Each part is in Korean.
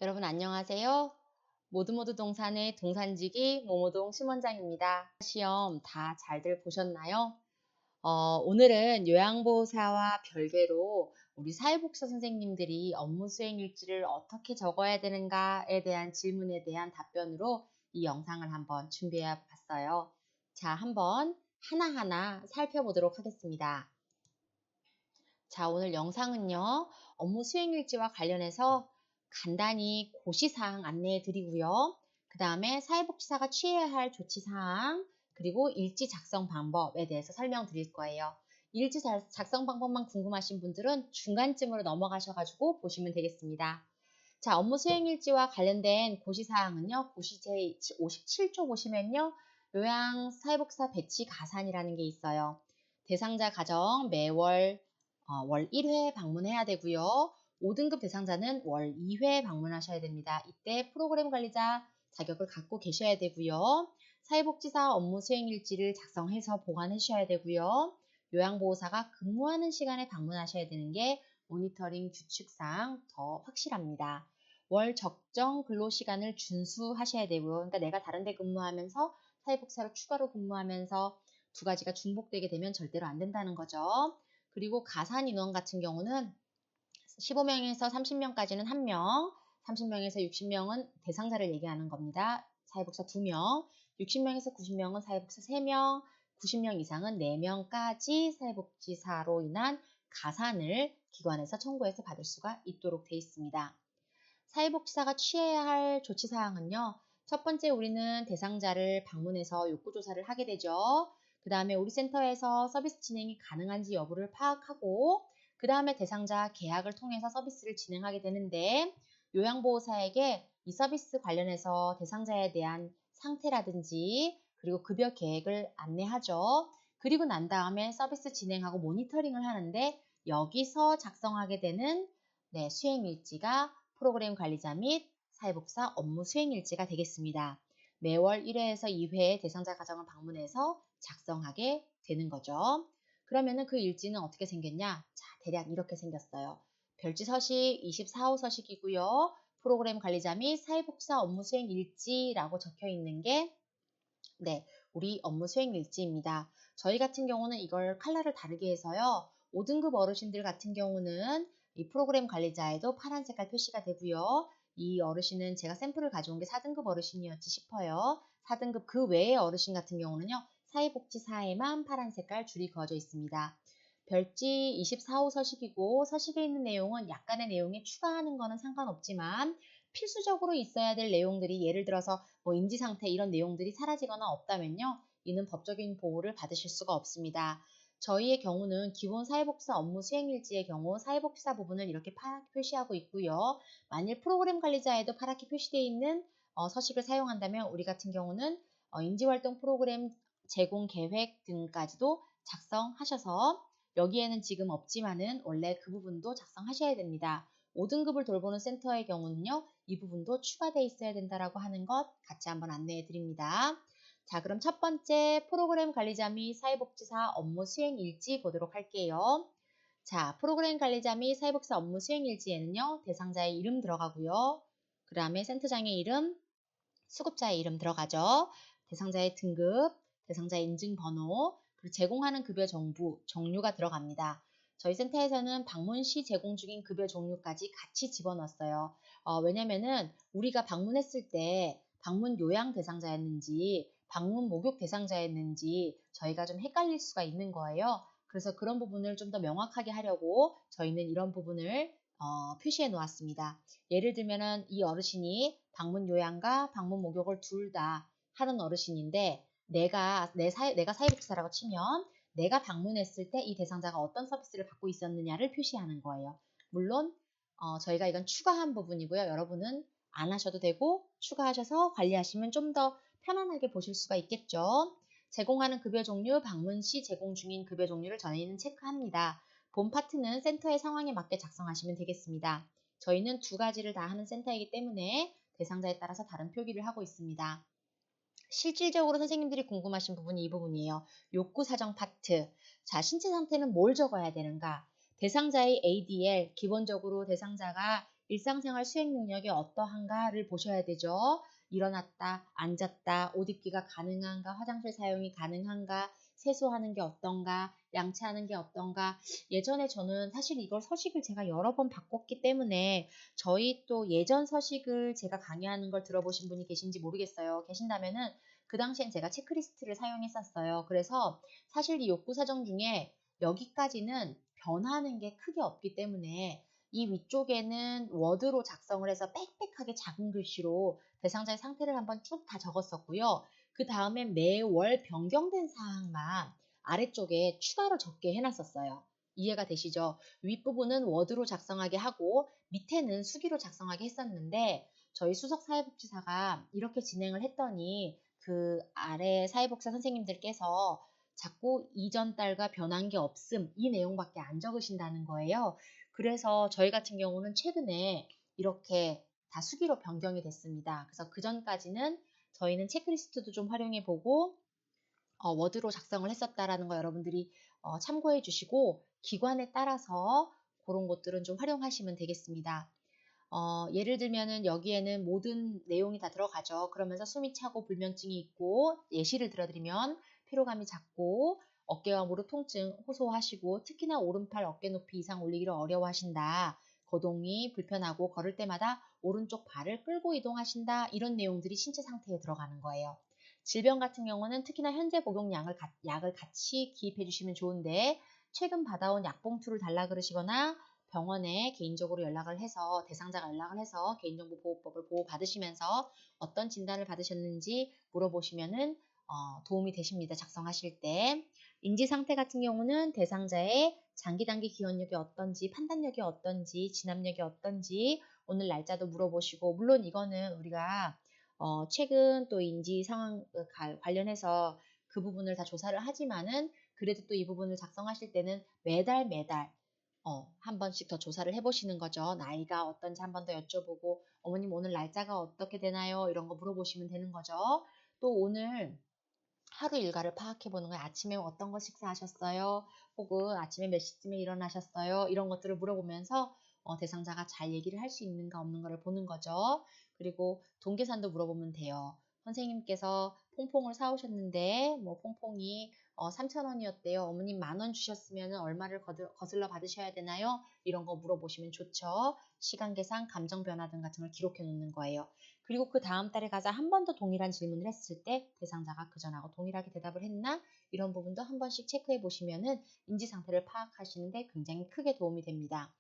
여러분 안녕하세요. 모두 동산의 동산지기 모모동 심원장입니다. 시험 다 잘들 보셨나요? 오늘은 요양보호사와 별개로 우리 사회복지사 선생님들이 업무 수행 일지를 어떻게 적어야 되는가에 대한 질문에 대한 답변으로 이 영상을 한번 준비해 봤어요. 자, 한번 하나하나 살펴보도록 하겠습니다. 자, 오늘 영상은요, 업무 수행 일지와 관련해서 간단히 고시사항 안내해 드리고요. 그 다음에 사회복지사가 취해야 할 조치사항, 그리고 일지 작성 방법에 대해서 설명드릴 거예요. 일지 작성 방법만 궁금하신 분들은 중간쯤으로 넘어가셔가지고 보시면 되겠습니다. 자, 업무 수행 일지와 관련된 고시사항은요, 고시 제57조 보시면요, 요양 사회복지사 배치 가산이라는 게 있어요. 대상자 가정 매월 월 1회 방문해야 되고요. 5등급 대상자는 월 2회 방문하셔야 됩니다. 이때 프로그램 관리자 자격을 갖고 계셔야 되고요. 사회복지사 업무 수행 일지를 작성해서 보관해 주셔야 되고요. 요양보호사가 근무하는 시간에 방문하셔야 되는 게 모니터링 규칙상 더 확실합니다. 월 적정 근로시간을 준수하셔야 되고요. 그러니까 내가 다른 데 근무하면서 사회복지사로 추가로 근무하면서 두 가지가 중복되게 되면 절대로 안 된다는 거죠. 그리고 가산 인원 같은 경우는 15명에서 30명까지는 1명, 30명에서 60명은 대상자를 얘기하는 겁니다. 사회복지사 2명, 60명에서 90명은 사회복지사 3명, 90명 이상은 4명까지 사회복지사로 인한 가산을 기관에서 청구해서 받을 수가 있도록 되어 있습니다. 사회복지사가 취해야 할 조치사항은요. 첫 번째 우리는 대상자를 방문해서 욕구조사를 하게 되죠. 그 다음에 우리 센터에서 서비스 진행이 가능한지 여부를 파악하고 그 다음에 대상자 계약을 통해서 서비스를 진행하게 되는데 요양보호사에게 이 서비스 관련해서 대상자에 대한 상태라든지 그리고 급여 계획을 안내하죠. 그리고 난 다음에 서비스 진행하고 모니터링을 하는데 여기서 작성하게 되는 수행일지가 프로그램 관리자 및 사회복지사 업무 수행일지가 되겠습니다. 매월 1회에서 2회 대상자 가정을 방문해서 작성하게 되는 거죠. 그러면은 그 일지는 어떻게 생겼냐? 자, 대략 이렇게 생겼어요. 별지 서식 24호 서식이고요. 프로그램 관리자 및 사회복지사 업무 수행 일지라고 적혀 있는 게 우리 업무 수행 일지입니다. 저희 같은 경우는 이걸 컬러를 다르게 해서요. 5등급 어르신들 같은 경우는 이 프로그램 관리자에도 파란 색깔 표시가 되고요. 이 어르신은 제가 샘플을 가져온 게 4등급 어르신이었지 싶어요. 4등급 그 외의 어르신 같은 경우는요. 사회복지사에만 파란 색깔 줄이 그어져 있습니다. 별지 24호 서식이고 서식에 있는 내용은 약간의 내용에 추가하는 거는 상관없지만 필수적으로 있어야 될 내용들이 예를 들어서 뭐 인지상태 이런 내용들이 사라지거나 없다면요. 이는 법적인 보호를 받으실 수가 없습니다. 저희의 경우는 기본 사회복지사 업무 수행일지의 경우 사회복지사 부분을 이렇게 파랗게 표시하고 있고요. 만일 프로그램 관리자에도 파랗게 표시되어 있는 서식을 사용한다면 우리 같은 경우는 인지활동 프로그램 제공 계획 등까지도 작성하셔서 여기에는 지금 없지만은 원래 그 부분도 작성하셔야 됩니다. 5등급을 돌보는 센터의 경우는요. 이 부분도 추가되어 있어야 된다라고 하는 것 같이 한번 안내해 드립니다. 자, 그럼 첫 번째 프로그램 관리자 및 사회복지사 업무 수행 일지 보도록 할게요. 자, 프로그램 관리자 및 사회복지사 업무 수행 일지에는요. 대상자의 이름 들어가고요. 그 다음에 센터장의 이름, 수급자의 이름 들어가죠. 대상자의 등급, 대상자의 인증번호, 그리고 제공하는 급여 정보, 종류가 들어갑니다. 저희 센터에서는 방문 시 제공 중인 급여 종류까지 같이 집어넣었어요. 왜냐면은 우리가 방문했을 때 방문 요양 대상자였는지 방문 목욕 대상자였는지 저희가 좀 헷갈릴 수가 있는 거예요. 그래서 그런 부분을 좀 더 명확하게 하려고 저희는 이런 부분을 표시해 놓았습니다. 예를 들면은 이 어르신이 방문 요양과 방문 목욕을 둘 다 하는 어르신인데 내가 사회복지사라고 치면 내가 방문했을 때 이 대상자가 어떤 서비스를 받고 있었느냐를 표시하는 거예요. 물론 저희가 이건 추가한 부분이고요. 여러분은 안 하셔도 되고 추가하셔서 관리하시면 좀 더 편안하게 보실 수가 있겠죠. 제공하는 급여 종류, 방문 시 제공 중인 급여 종류를 저희는 체크합니다. 본 파트는 센터의 상황에 맞게 작성하시면 되겠습니다. 저희는 두 가지를 다 하는 센터이기 때문에 대상자에 따라서 다른 표기를 하고 있습니다. 실질적으로 선생님들이 궁금하신 부분이 이 부분이에요. 욕구 사정 파트. 자, 신체 상태는 뭘 적어야 되는가? 대상자의 ADL, 기본적으로 대상자가 일상생활 수행 능력이 어떠한가를 보셔야 되죠. 일어났다, 앉았다, 옷 입기가 가능한가, 화장실 사용이 가능한가, 세수하는 게 어떤가, 양치하는 게 어떤가. 예전에 저는 사실 이걸 서식을 제가 여러 번 바꿨기 때문에 저희 또 예전 서식을 제가 강의하는 걸 들어보신 분이 계신지 모르겠어요. 계신다면은 그 당시엔 제가 체크리스트를 사용했었어요. 그래서 사실 이 욕구 사정 중에 여기까지는 변하는 게 크게 없기 때문에 이 위쪽에는 워드로 작성을 해서 빽빽하게 작은 글씨로 대상자의 상태를 한번 쭉 다 적었었고요. 그 다음에 매월 변경된 사항만 아래쪽에 추가로 적게 해놨었어요. 이해가 되시죠? 윗부분은 워드로 작성하게 하고 밑에는 수기로 작성하게 했었는데 저희 수석 사회복지사가 이렇게 진행을 했더니 그 아래 사회복지사 선생님들께서 자꾸 이전 달과 변한 게 없음 이 내용밖에 안 적으신다는 거예요. 그래서 저희 같은 경우는 최근에 이렇게 다 수기로 변경이 됐습니다. 그래서 그 전까지는 저희는 체크리스트도 좀 활용해 보고 워드로 작성을 했었다라는 거 여러분들이 참고해 주시고 기관에 따라서 그런 것들은 좀 활용하시면 되겠습니다. 예를 들면은 여기에는 모든 내용이 다 들어가죠. 그러면서 숨이 차고 불면증이 있고 예시를 들어드리면 피로감이 잦고 어깨와 무릎 통증 호소하시고 특히나 오른팔 어깨 높이 이상 올리기를 어려워하신다. 거동이 불편하고 걸을 때마다 오른쪽 발을 끌고 이동하신다. 이런 내용들이 신체 상태에 들어가는 거예요. 질병 같은 경우는 특히나 현재 복용 약을 같이 기입해 주시면 좋은데 최근 받아온 약봉투를 달라 그러시거나 병원에 개인적으로 연락을 해서 대상자가 연락을 해서 개인정보보호법을 보호받으시면서 어떤 진단을 받으셨는지 물어보시면은 도움이 되십니다. 작성하실 때. 인지 상태 같은 경우는 대상자의 장기 단기 기억력이 어떤지, 판단력이 어떤지, 진압력이 어떤지 오늘 날짜도 물어보시고 물론 이거는 우리가 최근 또 인지 상황 관련해서 그 부분을 다 조사를 하지만은 그래도 또 이 부분을 작성하실 때는 매달 한 번씩 더 조사를 해보시는 거죠. 나이가 어떤지 한 번 더 여쭤보고 어머님 오늘 날짜가 어떻게 되나요? 이런 거 물어보시면 되는 거죠. 또 오늘 하루 일과를 파악해 보는 거예요. 아침에 어떤 거 식사하셨어요? 혹은 아침에 몇 시쯤에 일어나셨어요? 이런 것들을 물어보면서 대상자가 잘 얘기를 할 수 있는가 없는가를 보는 거죠. 그리고 동계산도 물어보면 돼요. 선생님께서 퐁퐁을 사오셨는데 뭐 퐁퐁이 3,000원이었대요. 어머님 10,000원 주셨으면 얼마를 거슬러 받으셔야 되나요? 이런 거 물어보시면 좋죠. 시간 계산, 감정 변화 등 같은 걸 기록해 놓는 거예요. 그리고 그 다음 달에 가서 한 번 더 동일한 질문을 했을 때 대상자가 그전하고 동일하게 대답을 했나? 이런 부분도 한 번씩 체크해 보시면은 인지 상태를 파악하시는데 굉장히 크게 도움이 됩니다.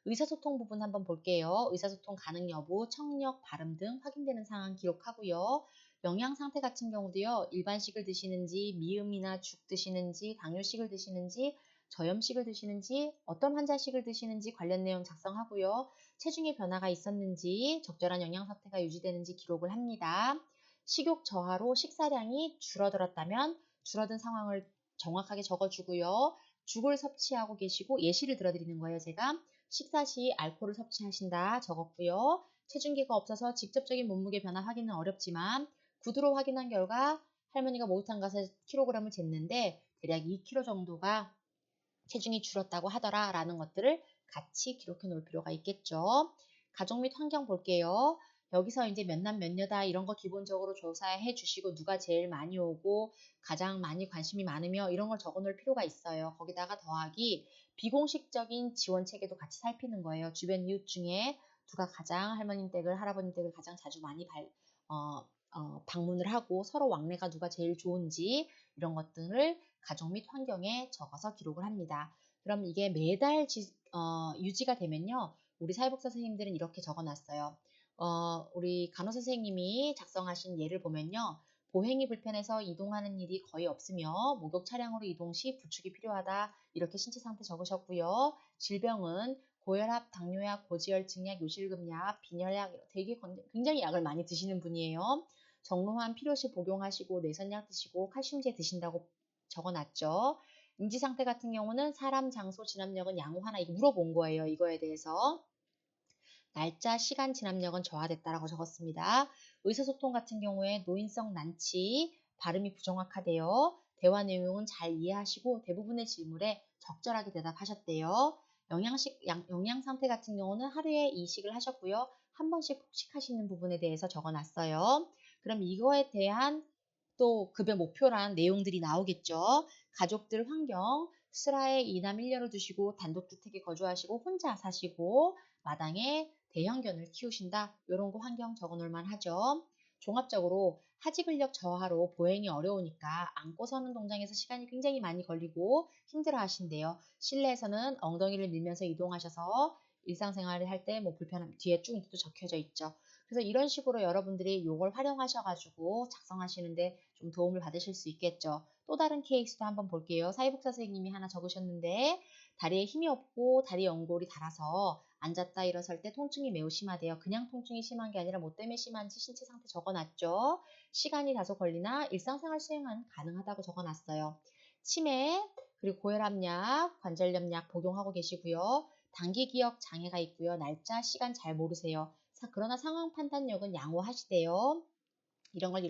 의사소통 부분 한번 볼게요. 의사소통 가능 여부, 청력, 발음 등 확인되는 상황 기록하고요. 영양 상태 같은 경우도요. 일반식을 드시는지, 미음이나 죽 드시는지, 당뇨식을 드시는지, 저염식을 드시는지, 어떤 환자식을 드시는지 관련 내용 작성하고요. 체중의 변화가 있었는지, 적절한 영양 상태가 유지되는지 기록을 합니다. 식욕 저하로 식사량이 줄어들었다면 줄어든 상황을 정확하게 적어주고요. 죽을 섭취하고 계시고 예시를 들어드리는 거예요. 제가 식사 시 알코올을 섭취하신다 적었고요. 체중계가 없어서 직접적인 몸무게 변화 확인은 어렵지만 구두로 확인한 결과 할머니가 목욕탕 가서 킬로그램을 쟀는데 대략 2kg 정도가 체중이 줄었다고 하더라 라는 것들을 같이 기록해 놓을 필요가 있겠죠. 가족 및 환경 볼게요. 여기서 이제 몇 남 몇 여다 이런 거 기본적으로 조사해 주시고 누가 제일 많이 오고 가장 많이 관심이 많으며 이런 걸 적어 놓을 필요가 있어요. 거기다가 더하기 비공식적인 지원 체계도 같이 살피는 거예요. 주변 이웃 중에 누가 가장 할머님 댁을 할아버님 댁을 가장 자주 많이 방문을 하고 서로 왕래가 누가 제일 좋은지 이런 것들을 가족 및 환경에 적어서 기록을 합니다. 그럼 이게 매달 유지가 되면요. 우리 사회복지 선생님들은 이렇게 적어놨어요. 우리 간호사 선생님이 작성하신 예를 보면요. 보행이 불편해서 이동하는 일이 거의 없으며 목욕 차량으로 이동 시 부축이 필요하다. 이렇게 신체 상태 적으셨고요. 질병은 고혈압, 당뇨약, 고지혈증약, 요실금약, 빈혈약 되게 굉장히 약을 많이 드시는 분이에요. 정로환 필요시 복용하시고 뇌선약 드시고 칼슘제 드신다고 적어놨죠. 인지 상태 같은 경우는 사람, 장소, 진압력은 양호 하나 이거 물어본 거예요. 이거에 대해서. 날짜, 시간, 진압력은 저하됐다라고 적었습니다. 의사소통 같은 경우에 노인성 난치, 발음이 부정확하대요. 대화 내용은 잘 이해하시고 대부분의 질문에 적절하게 대답하셨대요. 영양 상태 같은 경우는 하루에 이식을 하셨고요. 한 번씩 폭식하시는 부분에 대해서 적어놨어요. 그럼 이거에 대한 또 급여 목표란 내용들이 나오겠죠. 가족들 환경, 슬하에 2남 1녀를 두시고 단독주택에 거주하시고 혼자 사시고 마당에 대형견을 키우신다. 이런 거 환경 적어놓을 만하죠. 종합적으로 하지 근력 저하로 보행이 어려우니까 앉고 서는 동작에서 시간이 굉장히 많이 걸리고 힘들어 하신대요. 실내에서는 엉덩이를 밀면서 이동하셔서 일상생활을 할 때 뭐 불편함 뒤에 쭉 또 적혀져 있죠. 그래서 이런 식으로 여러분들이 이걸 활용하셔가지고 작성하시는데 좀 도움을 받으실 수 있겠죠. 또 다른 케이스도 한번 볼게요. 사회복지사 선생님이 하나 적으셨는데 다리에 힘이 없고 다리 연골이 닳아서 앉았다 일어설 때 통증이 매우 심하대요. 그냥 통증이 심한 게 아니라 뭐 때문에 심한지 신체 상태 적어놨죠. 시간이 다소 걸리나 일상생활 수행은 가능하다고 적어놨어요. 치매 그리고 고혈압약, 관절염약 복용하고 계시고요. 단기 기억 장애가 있고요. 날짜, 시간 잘 모르세요. 그러나 상황 판단력은 양호하시대요. 이런 걸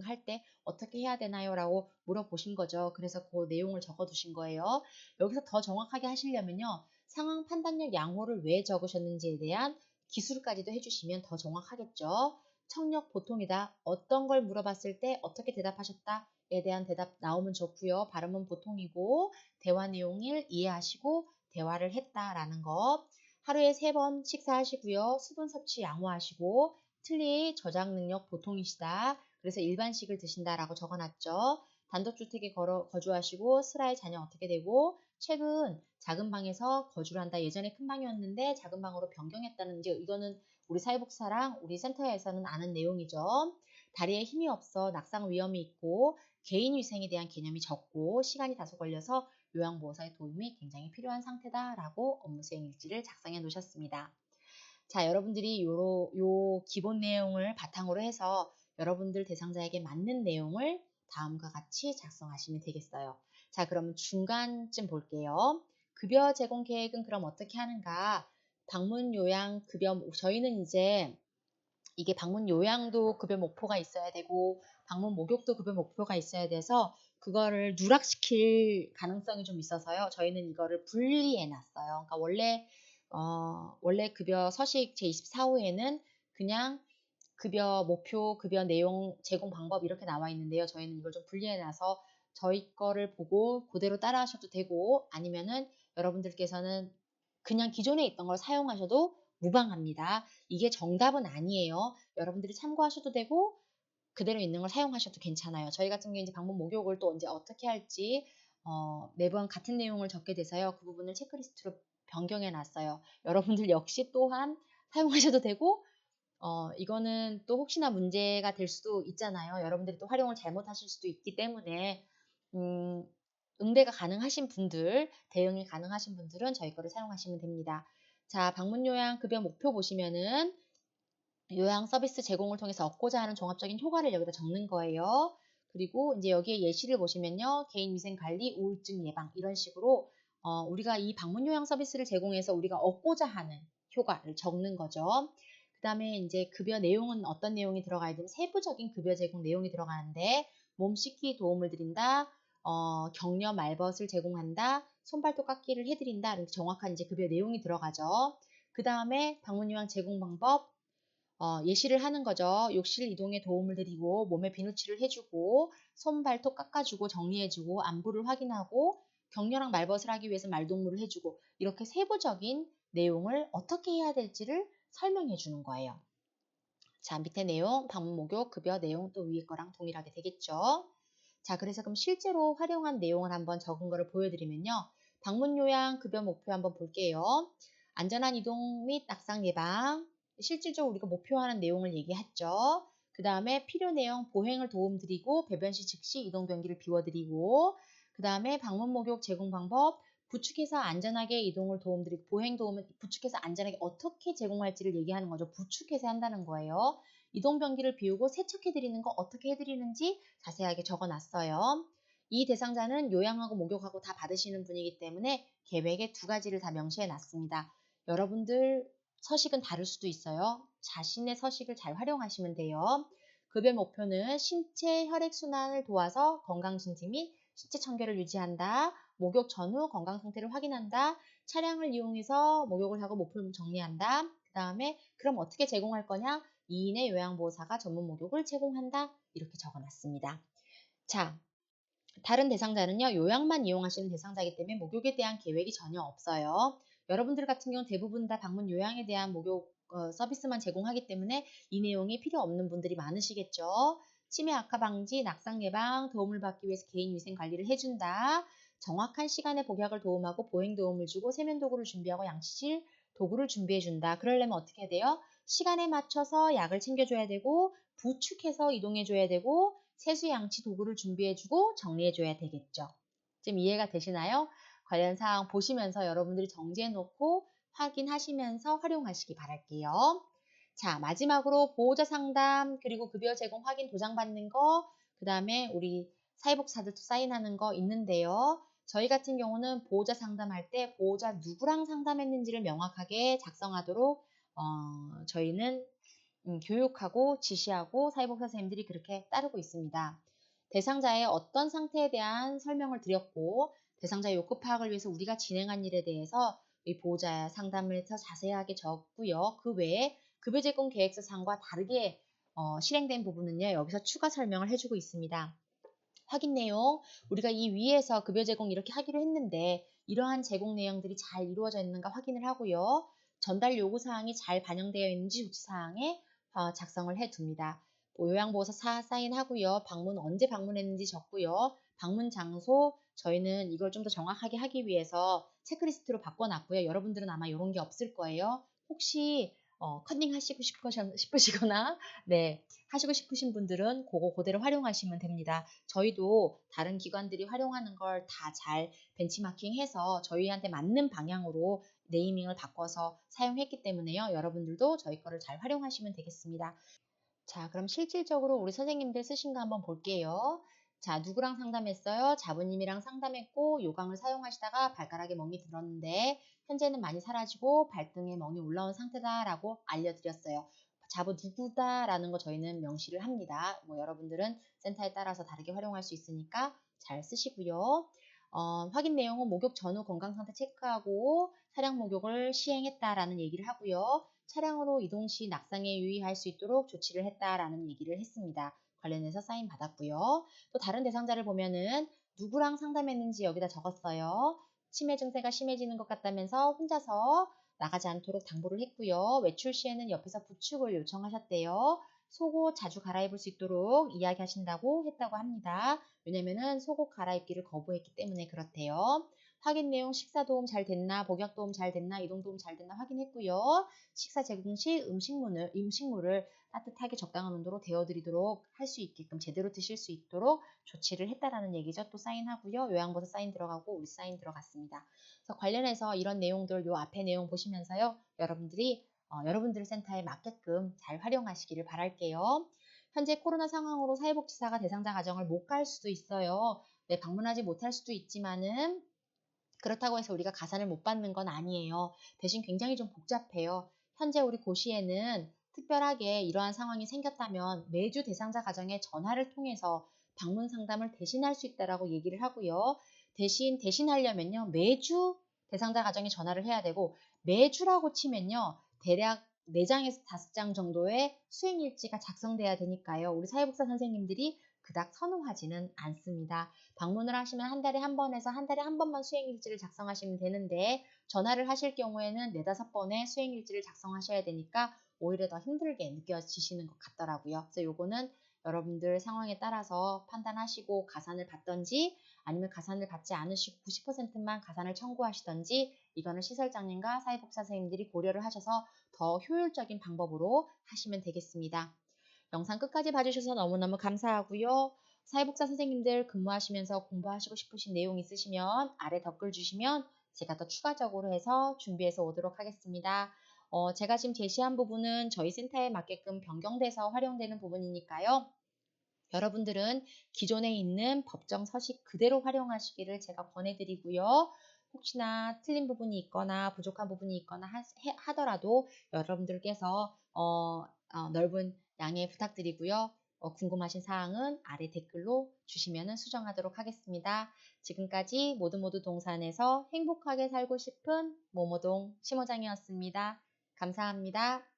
할 때 어떻게 해야 되나요? 라고 물어보신 거죠. 그래서 그 내용을 적어두신 거예요. 여기서 더 정확하게 하시려면요. 상황 판단력 양호를 왜 적으셨는지에 대한 기술까지도 해주시면 더 정확하겠죠. 청력 보통이다. 어떤 걸 물어봤을 때 어떻게 대답하셨다에 대한 대답 나오면 좋고요. 발음은 보통이고 대화 내용을 이해하시고 대화를 했다라는 거. 하루에 3번 식사하시고요. 수분 섭취 양호하시고 틀리 저장 능력 보통이시다. 그래서 일반식을 드신다라고 적어놨죠. 단독주택에 거주하시고 슬하의 자녀 어떻게 되고 최근 작은 방에서 거주를 한다. 예전에 큰 방이었는데 작은 방으로 변경했다는 이거는 우리 사회복지사랑 우리 센터에서는 아는 내용이죠. 다리에 힘이 없어 낙상 위험이 있고 개인위생에 대한 개념이 적고 시간이 다소 걸려서 요양보호사의 도움이 굉장히 필요한 상태다라고 업무수행 일지를 작성해 놓으셨습니다. 자, 여러분들이 요 기본 내용을 바탕으로 해서 여러분들 대상자에게 맞는 내용을 다음과 같이 작성하시면 되겠어요. 자, 그럼 중간쯤 볼게요. 급여 제공 계획은 그럼 어떻게 하는가? 방문 요양 급여, 저희는 이제 이게 방문 요양도 급여 목표가 있어야 되고 방문 목욕도 급여 목표가 있어야 돼서 그거를 누락시킬 가능성이 좀 있어서요. 저희는 이거를 분리해 놨어요. 그러니까 원래 급여 서식 제24호에는 그냥 급여 목표, 급여 내용, 제공 방법 이렇게 나와 있는데요. 저희는 이걸 좀 분리해 놔서 저희 거를 보고 그대로 따라 하셔도 되고 아니면은 여러분들께서는 그냥 기존에 있던 걸 사용하셔도 무방합니다. 이게 정답은 아니에요. 여러분들이 참고하셔도 되고 그대로 있는 걸 사용하셔도 괜찮아요. 저희 같은 경우에 이제 방문 목욕을 또 언제 어떻게 할지 매번 같은 내용을 적게 돼서요. 그 부분을 체크리스트로 변경해 놨어요. 여러분들 역시 또한 사용하셔도 되고 이거는 또 혹시나 문제가 될 수도 있잖아요. 여러분들이 또 활용을 잘못하실 수도 있기 때문에 응대가 가능하신 분들, 대응이 가능하신 분들은 저희 거를 사용하시면 됩니다. 자, 방문 요양 급여 목표 보시면은 요양 서비스 제공을 통해서 얻고자 하는 종합적인 효과를 여기다 적는 거예요. 그리고 이제 여기에 예시를 보시면요. 개인위생 관리, 우울증 예방 이런 식으로 우리가 이 방문 요양 서비스를 제공해서 우리가 얻고자 하는 효과를 적는 거죠. 그 다음에 이제 급여 내용은 어떤 내용이 들어가야 되면 세부적인 급여 제공 내용이 들어가는데 몸 씻기 도움을 드린다, 격려 말벗을 제공한다, 손발톱 깎기를 해드린다 이렇게 정확한 이제 급여 내용이 들어가죠. 그 다음에 방문 요양 제공 방법 예시를 하는 거죠. 욕실 이동에 도움을 드리고 몸에 비누칠을 해주고 손, 발톱 깎아주고 정리해주고 안부를 확인하고 격려랑 말벗을 하기 위해서 말동무를 해주고 이렇게 세부적인 내용을 어떻게 해야 될지를 설명해 주는 거예요. 자, 밑에 내용, 방문 목욕, 급여 내용 또 위에 거랑 동일하게 되겠죠. 자, 그래서 그럼 실제로 활용한 내용을 한번 적은 거를 보여드리면요. 방문 요양 급여 목표 한번 볼게요. 안전한 이동 및 낙상 예방, 실질적으로 우리가 목표하는 내용을 얘기했죠. 그 다음에 필요 내용 보행을 도움드리고 배변 시 즉시 이동 변기를 비워드리고 그 다음에 방문 목욕 제공 방법 부축해서 안전하게 이동을 도움드리고 보행 도움은 부축해서 안전하게 어떻게 제공할지를 얘기하는 거죠. 부축해서 한다는 거예요. 이동 변기를 비우고 세척해드리는 거 어떻게 해드리는지 자세하게 적어놨어요. 이 대상자는 요양하고 목욕하고 다 받으시는 분이기 때문에 계획에 2가지를 다 명시해놨습니다. 여러분들 서식은 다를 수도 있어요. 자신의 서식을 잘 활용하시면 돼요. 급여 목표는 신체 혈액순환을 도와서 건강 증진 및 신체 청결을 유지한다. 목욕 전후 건강 상태를 확인한다. 차량을 이용해서 목욕을 하고 모품 정리한다. 그 다음에 그럼 어떻게 제공할 거냐? 2인의 요양보호사가 전문 목욕을 제공한다. 이렇게 적어놨습니다. 자, 다른 대상자는요. 요양만 이용하시는 대상자이기 때문에 목욕에 대한 계획이 전혀 없어요. 여러분들 같은 경우는 대부분 다 방문 요양에 대한 목욕 서비스만 제공하기 때문에 이 내용이 필요 없는 분들이 많으시겠죠. 치매 악화 방지, 낙상 예방, 도움을 받기 위해서 개인 위생 관리를 해준다. 정확한 시간에 복약을 도움하고 보행 도움을 주고 세면 도구를 준비하고 양치질 도구를 준비해준다. 그러려면 어떻게 해야 돼요? 시간에 맞춰서 약을 챙겨줘야 되고 부축해서 이동해줘야 되고 세수 양치 도구를 준비해주고 정리해줘야 되겠죠. 지금 이해가 되시나요? 관련 사항 보시면서 여러분들이 정지해놓고 확인하시면서 활용하시기 바랄게요. 자, 마지막으로 보호자 상담 그리고 급여 제공 확인 도장 받는 거, 그 다음에 우리 사회복지사들도 사인하는 거 있는데요. 저희 같은 경우는 보호자 상담할 때 보호자 누구랑 상담했는지를 명확하게 작성하도록 저희는 교육하고 지시하고 사회복지사 선생님들이 그렇게 따르고 있습니다. 대상자의 어떤 상태에 대한 설명을 드렸고 대상자의 욕구 파악을 위해서 우리가 진행한 일에 대해서 이 보호자 상담을 해서 자세하게 적고요. 그 외에 급여 제공 계획서 사항과 다르게 실행된 부분은요. 여기서 추가 설명을 해주고 있습니다. 확인 내용, 우리가 이 위에서 급여 제공 이렇게 하기로 했는데 이러한 제공 내용들이 잘 이루어져 있는가 확인을 하고요. 전달 요구사항이 잘 반영되어 있는지 조치사항에 작성을 해둡니다. 요양보호사 사인하고요. 방문 언제 방문했는지 적고요. 방문 장소, 저희는 이걸 좀 더 정확하게 하기 위해서 체크리스트로 바꿔놨고요. 여러분들은 아마 이런 게 없을 거예요. 혹시 컨닝 하시고 싶으시거나 네, 하시고 싶으신 분들은 그거 그대로 활용하시면 됩니다. 저희도 다른 기관들이 활용하는 걸 다 잘 벤치마킹해서 저희한테 맞는 방향으로 네이밍을 바꿔서 사용했기 때문에요. 여러분들도 저희 거를 잘 활용하시면 되겠습니다. 자, 그럼 실질적으로 우리 선생님들 쓰신 거 한번 볼게요. 자, 누구랑 상담했어요? 자부님이랑 상담했고 요강을 사용하시다가 발가락에 멍이 들었는데 현재는 많이 사라지고 발등에 멍이 올라온 상태다라고 알려드렸어요. 자부 누구다라는 거 저희는 명시를 합니다. 여러분들은 센터에 따라서 다르게 활용할 수 있으니까 잘 쓰시고요. 확인 내용은 목욕 전후 건강상태 체크하고 차량 목욕을 시행했다라는 얘기를 하고요. 차량으로 이동 시 낙상에 유의할 수 있도록 조치를 했다라는 얘기를 했습니다. 관련해서 사인 받았고요. 또 다른 대상자를 보면은 누구랑 상담했는지 여기다 적었어요. 치매 증세가 심해지는 것 같다면서 혼자서 나가지 않도록 당부를 했고요. 외출 시에는 옆에서 부축을 요청하셨대요. 속옷 자주 갈아입을 수 있도록 이야기하신다고 했다고 합니다. 왜냐면은 속옷 갈아입기를 거부했기 때문에 그렇대요. 확인 내용 식사 도움 잘 됐나, 복약 도움 잘 됐나, 이동 도움 잘 됐나 확인했고요. 식사 제공 시 음식물을 따뜻하게 적당한 온도로 데워드리도록 할 수 있게끔 제대로 드실 수 있도록 조치를 했다라는 얘기죠. 또 사인하고요. 요양보호사 사인 들어가고 우리 사인 들어갔습니다. 그래서 관련해서 이런 내용들 요 앞에 내용 보시면서요. 여러분들이 여러분들 센터에 맞게끔 잘 활용하시기를 바랄게요. 현재 코로나 상황으로 사회복지사가 대상자 가정을 못 갈 수도 있어요. 네, 방문하지 못할 수도 있지만은 그렇다고 해서 우리가 가산을 못 받는 건 아니에요. 대신 굉장히 좀 복잡해요. 현재 우리 고시에는 특별하게 이러한 상황이 생겼다면 매주 대상자 가정에 전화를 통해서 방문 상담을 대신할 수 있다라고 얘기를 하고요. 대신하려면요. 매주 대상자 가정에 전화를 해야 되고 매주라고 치면요. 대략 4장에서 5장 정도의 수행일지가 작성돼야 되니까요. 우리 사회복지사 선생님들이 그닥 선호하지는 않습니다. 방문을 하시면 한 달에 한 번에서 한 달에 한 번만 수행일지를 작성하시면 되는데 전화를 하실 경우에는 4-5번의 수행일지를 작성하셔야 되니까 오히려 더 힘들게 느껴지시는 것 같더라고요. 그래서 요거는 여러분들 상황에 따라서 판단하시고 가산을 받던지 아니면 가산을 받지 않으시고 90%만 가산을 청구하시던지 이거는 시설장님과 사회복지사 선생님들이 고려를 하셔서 더 효율적인 방법으로 하시면 되겠습니다. 영상 끝까지 봐주셔서 너무너무 감사하고요. 사회복지사 선생님들 근무하시면서 공부하시고 싶으신 내용 있으시면 아래 댓글 주시면 제가 더 추가적으로 해서 준비해서 오도록 하겠습니다. 제가 지금 제시한 부분은 저희 센터에 맞게끔 변경돼서 활용되는 부분이니까요. 여러분들은 기존에 있는 법정 서식 그대로 활용하시기를 제가 권해드리고요. 혹시나 틀린 부분이 있거나 부족한 부분이 있거나 하더라도 여러분들께서 넓은 양해 부탁드리고요. 궁금하신 사항은 아래 댓글로 주시면 수정하도록 하겠습니다. 지금까지 모두 동산에서 행복하게 살고 싶은 모모동 심호장이었습니다. 감사합니다.